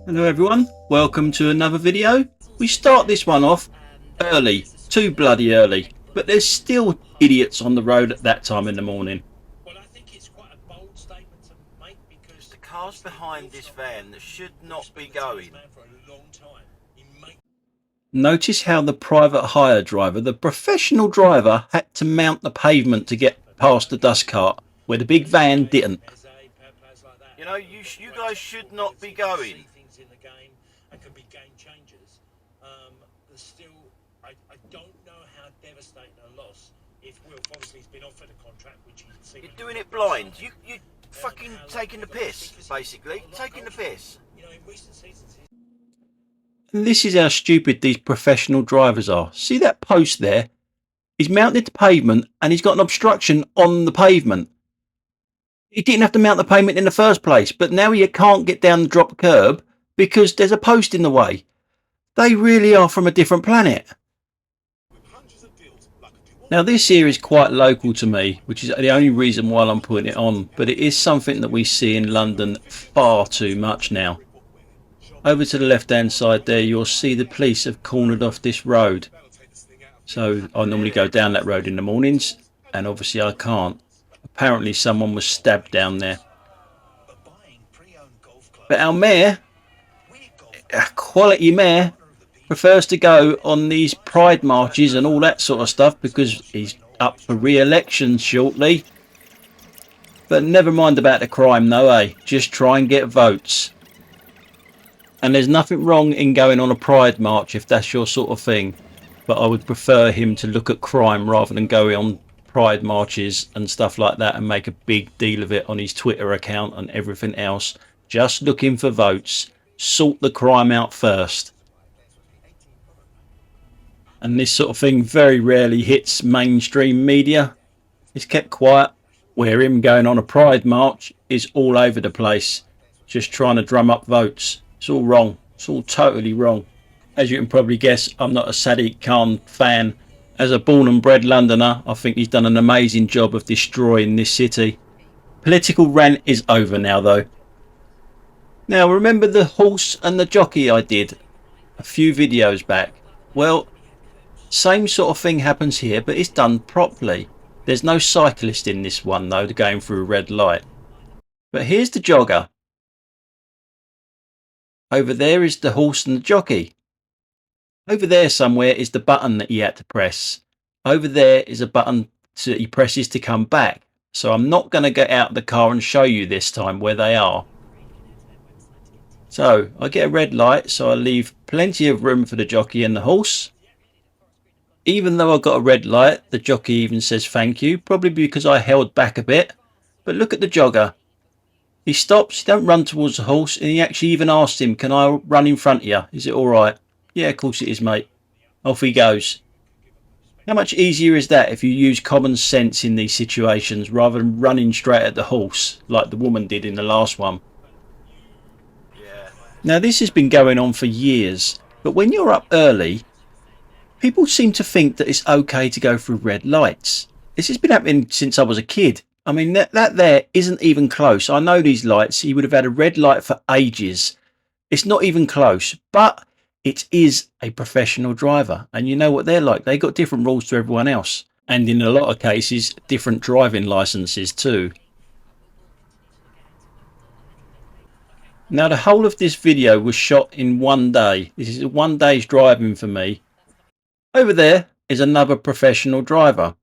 Hello everyone, welcome to another video. We start this one off early, too bloody early, but there's still idiots on the road at that time in the morning. Well, I think it's quite a bold statement to make because the cars behind this van that should not be going. Notice how the private hire driver, the professional driver, had to mount the pavement to get past the dust cart, where the big van didn't. You know, you guys should not be going. In the game and can be game changers. There's still, I don't know how devastating a loss if Will obviously has been offered a contract, which he's You're doing it blind. You fucking taking the piss, basically. Taking the piss. You know, in recent seasons. And this is how stupid these professional drivers are. See that post there? He's mounted the pavement and he's got an obstruction on the pavement. He didn't have to mount the pavement in the first place, but now you can't get down the drop curb because there's a post in the way. They really are from a different planet. Now this here is quite local to me, which is the only reason why I'm putting it on, but it is something that we see in London far too much now. Over to the left hand side there, you'll see the police have cornered off this road. So I normally go down that road in the mornings, and obviously I can't. Apparently someone was stabbed down there. But our mayor, a quality mayor, prefers to go on these pride marches and all that sort of stuff because he's up for re-election shortly. But never mind about the crime though, eh? Just try and get votes. And there's nothing wrong in going on a pride march if that's your sort of thing. But I would prefer him to look at crime rather than go on pride marches and stuff like that and make a big deal of it on his Twitter account and everything else. Just looking for votes. Sort the crime out first. And this sort of thing very rarely hits mainstream media. It's kept quiet, where him going on a pride march is all over the place, just trying to drum up votes. It's all wrong. It's all totally wrong. As you can probably guess, I'm not a Sadiq Khan fan. As a born and bred Londoner, I think he's done an amazing job of destroying this city. Political rant is over now though. Now remember the horse and the jockey I did a few videos back? Well, same sort of thing happens here, but it's done properly. There's no cyclist in this one though, going through a red light. But here's the jogger. Over there is the horse and the jockey. Over there somewhere is the button that he had to press. Over there is a button that he presses to come back. So I'm not going to get out of the car and show you this time where they are. So I get a red light, so I leave plenty of room for the jockey and the horse. Even though I got a red light, the jockey even says thank you, probably because I held back a bit. But look at the jogger. He stops, he don't run towards the horse, and he actually even asked him, can I run in front of you? Is it alright? Yeah, of course it is, mate. Off he goes. How much easier is that if you use common sense in these situations rather than running straight at the horse like the woman did in the last one? Yeah. Now this has been going on for years, but when you're up early, people seem to think that it's okay to go through red lights. This has been happening since I was a kid. I mean, that there isn't even close. I know these lights, he would have had a red light for ages. It's not even close, but it is a professional driver, and you know what they're like. They got different rules to everyone else, and in a lot of cases different driving licenses too. Now the whole of this video was shot in one day. This is 1 day's driving for me. Over there is another professional driver.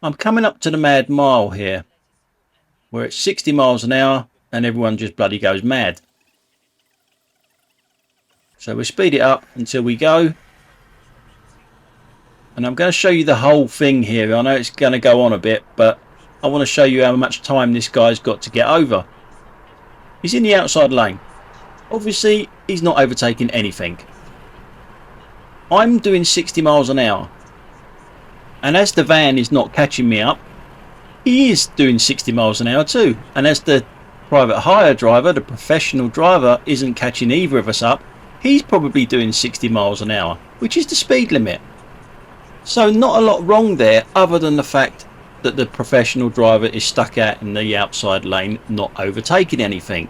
I'm coming up to the mad mile here, where it's 60 miles an hour and everyone just bloody goes mad. So we'll speed it up until we go. And I'm going to show you the whole thing here. I know it's going to go on a bit, but I want to show you how much time this guy's got to get over. He's in the outside lane. Obviously, he's not overtaking anything. I'm doing 60 miles an hour. And as the van is not catching me up, he is doing 60 miles an hour too. And as the private hire driver, the professional driver, isn't catching either of us up, he's probably doing 60 miles an hour, which is the speed limit. So not a lot wrong there other than the fact that the professional driver is stuck out in the outside lane, not overtaking anything.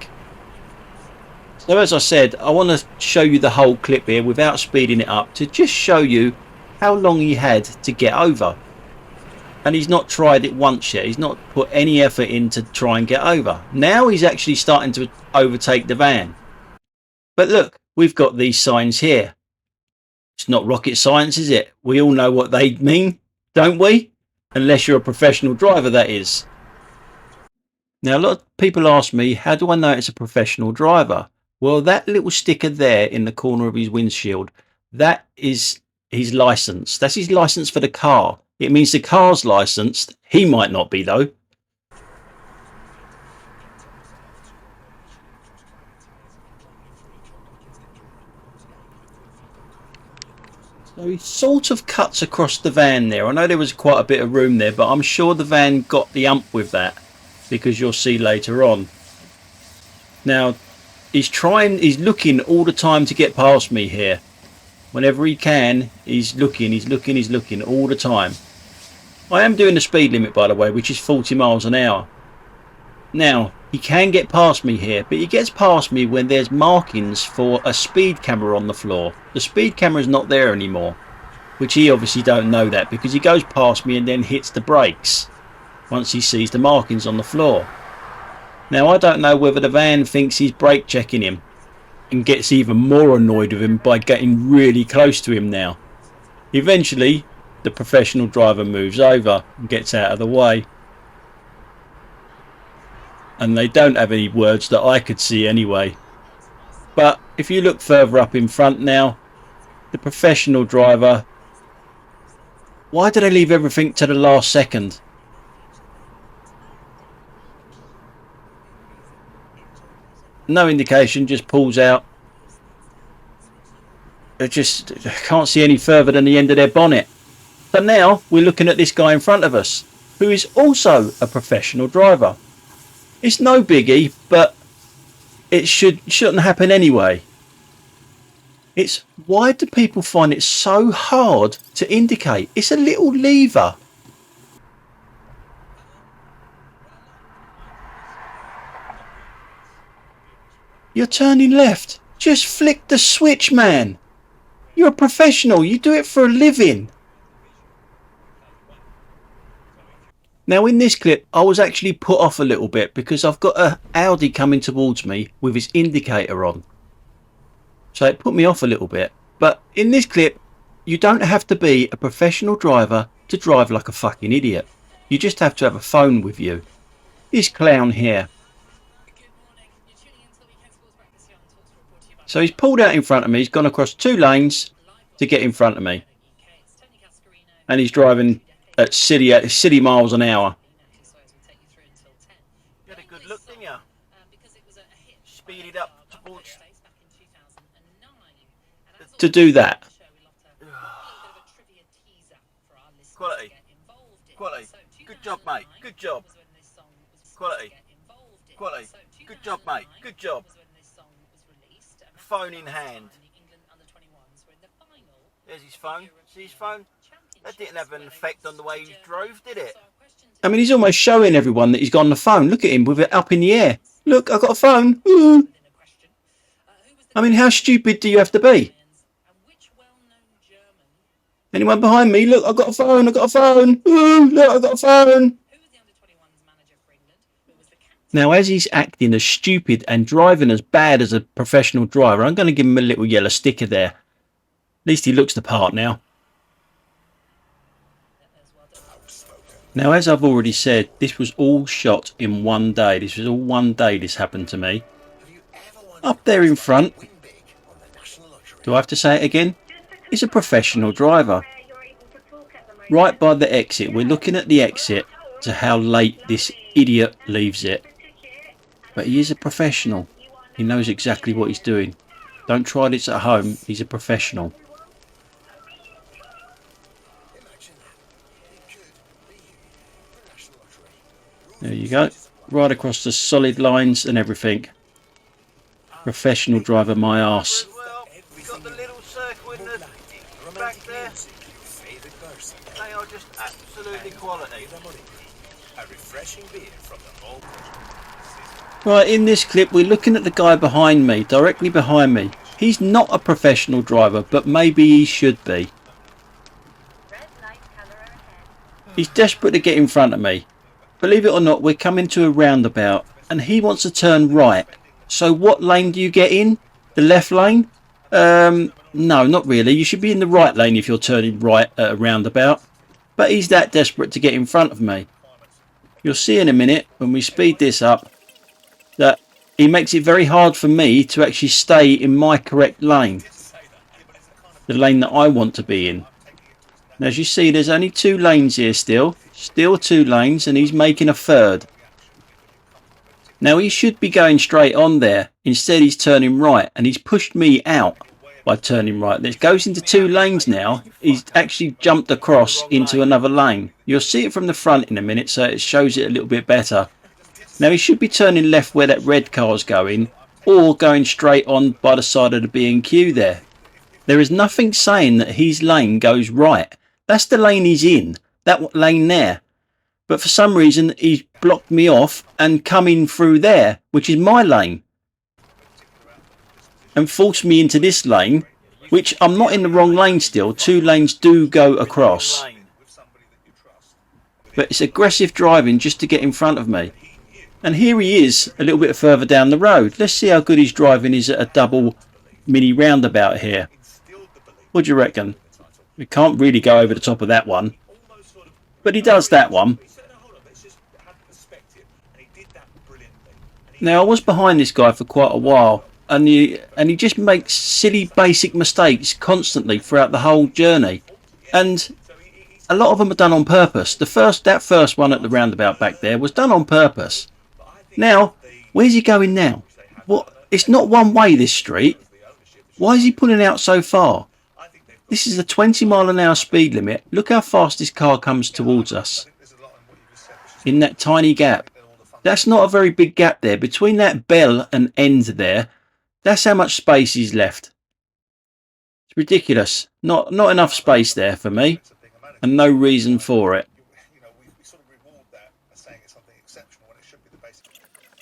So as I said, I want to show you the whole clip here without speeding it up to just show you how long he had to get over. And he's not tried it once yet. He's not put any effort in to try and get over. Now he's actually starting to overtake the van. But look, we've got these signs here. It's not rocket science, is it? We all know what they mean, don't we? Unless you're a professional driver, that is. Now, a lot of people ask me, how do I know it's a professional driver? Well, that little sticker there in the corner of his windshield, that is his license. That's his license for the car. It means the car's licensed. He might not be, though. So he sort of cuts across the van there. I know there was quite a bit of room there, but I'm sure the van got the ump with that, because you'll see later on. Now, he's looking all the time to get past me here. Whenever he can, he's looking all the time. I am doing the speed limit, by the way, which is 40 miles an hour. Now, he can get past me here, but he gets past me when there's markings for a speed camera on the floor. The speed camera is not there anymore, which he obviously don't know that, because he goes past me and then hits the brakes once he sees the markings on the floor. Now, I don't know whether the van thinks he's brake checking him and gets even more annoyed with him by getting really close to him now. Eventually, the professional driver moves over and gets out of the way. And they don't have any words that I could see anyway. But if you look further up in front now, the professional driver, why do they leave everything to the last second? No indication, just pulls out. They just can't see any further than the end of their bonnet. But now we're looking at this guy in front of us, who is also a professional driver. It's no biggie, but it shouldn't happen anyway. It's why do people find it so hard to indicate? It's a little lever. You're turning left. Just flick the switch, man. You're a professional. You do it for a living. Now in this clip I was actually put off a little bit because I've got a Audi coming towards me with its indicator on. So it put me off a little bit. But in this clip you don't have to be a professional driver to drive like a fucking idiot. You just have to have a phone with you. This clown here. So he's pulled out in front of me. He's gone across 2 lanes to get in front of me. And he's driving at silly miles an hour. You had a good look, didn't you? Speeded up towards... To do that. Quality. Quality. Good job, mate. Good job. Quality. Quality. Good job, mate. Good job. Phone in hand. There's his phone. See his phone? That didn't have an effect on the way he drove, did it? I mean, he's almost showing everyone that he's got on the phone. Look at him with it up in the air. Look, I've got a phone. Ooh. I mean, how stupid do you have to be? Anyone behind me? Look, I've got a phone. I've got a phone. Ooh, look, I've got a phone. Now, as he's acting as stupid and driving as bad as a professional driver, I'm going to give him a little yellow sticker there. At least he looks the part now. Now, as I've already said, this was all shot in one day. This was all one day this happened to me. Up there in front, do I have to say it again? Is a professional driver. Right by the exit, we're looking at the exit to how late this idiot leaves it. But he is a professional. He knows exactly what he's doing. Don't try this at home. He's a professional. There you go. Right across the solid lines and everything. Professional driver, my arse. Well, we got the little circle in the back there. They are just absolutely quality. A refreshing beer from the old. Right, in this clip we're looking at the guy behind me, directly behind me. He's not a professional driver, but maybe he should be. He's desperate to get in front of me. Believe it or not, we're coming to a roundabout and he wants to turn right. So what lane do you get in? The left lane? No, not really. You should be in the right lane if you're turning right at a roundabout. But he's that desperate to get in front of me. You'll see in a minute when we speed this up that he makes it very hard for me to actually stay in my correct lane. The lane that I want to be in. And as you see, there's only 2 lanes here still. Still 2 lanes, and he's making a third. Now he should be going straight on there. Instead he's turning right, and he's pushed me out by turning right. This goes into 2 lanes now. He's actually jumped across into another lane. You'll see it from the front in a minute, so it shows it a little bit better. Now he should be turning left where that red car's going, or going straight on by the side of the B&Q there. There is nothing saying that his lane goes right. That's the lane he's in, that lane there. But for some reason he's blocked me off and come in through there, which is my lane, and forced me into this lane, which I'm not in the wrong lane still. 2 lanes do go across. But it's aggressive driving just to get in front of me. And here he is a little bit further down the road. Let's see how good his driving is at a double mini roundabout here. What do you reckon? We can't really go over the top of that one. But he does that one. Now I was behind this guy for quite a while. And he just makes silly basic mistakes constantly throughout the whole journey. And a lot of them are done on purpose. That first one at the roundabout back there was done on purpose. Now, where's he going now? What? It's not one way, this street. Why is he pulling out so far? This is a 20-mile-an-hour speed limit. Look how fast this car comes towards us. In that tiny gap. That's not a very big gap there. Between that bell and end there, that's how much space is left. It's ridiculous. Not enough space there for me. And no reason for it.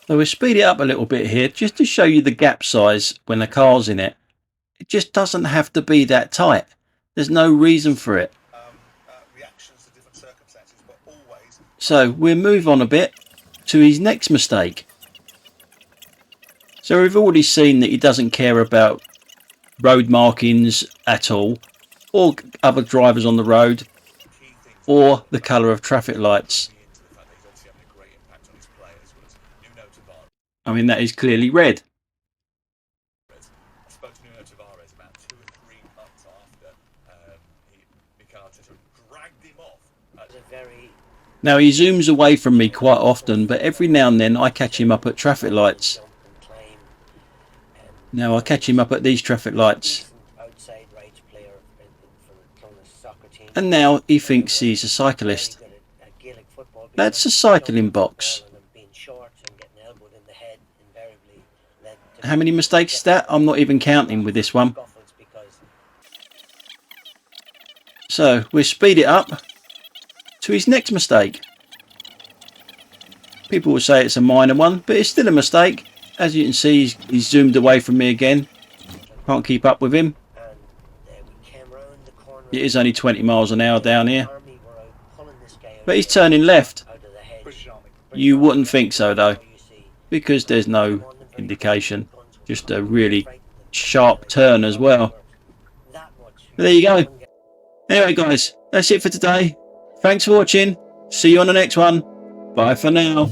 So we'll speed it up a little bit here just to show you the gap size when the car's in it. It just doesn't have to be that tight. There's no reason for it. So we'll move on a bit to his next mistake. So we've already seen that he doesn't care about road markings at all, or other drivers on the road, or the colour of traffic lights. I mean, that is clearly red. Now he zooms away from me quite often, but every now and then I catch him up at traffic lights. Now I catch him up at these traffic lights. And now he thinks he's a cyclist. That's a cycling box. How many mistakes is that? I'm not even counting with this one. So we'll speed it up to his next mistake. People will say it's a minor one, but it's still a mistake. As you can see, he's zoomed away from me again. Can't keep up with him. It is only 20 miles an hour down here. But he's turning left. You wouldn't think so though, because there's no indication. Just a really sharp turn as well. But there you go. Anyway guys, that's it for today. Thanks for watching. See you on the next one. Bye for now.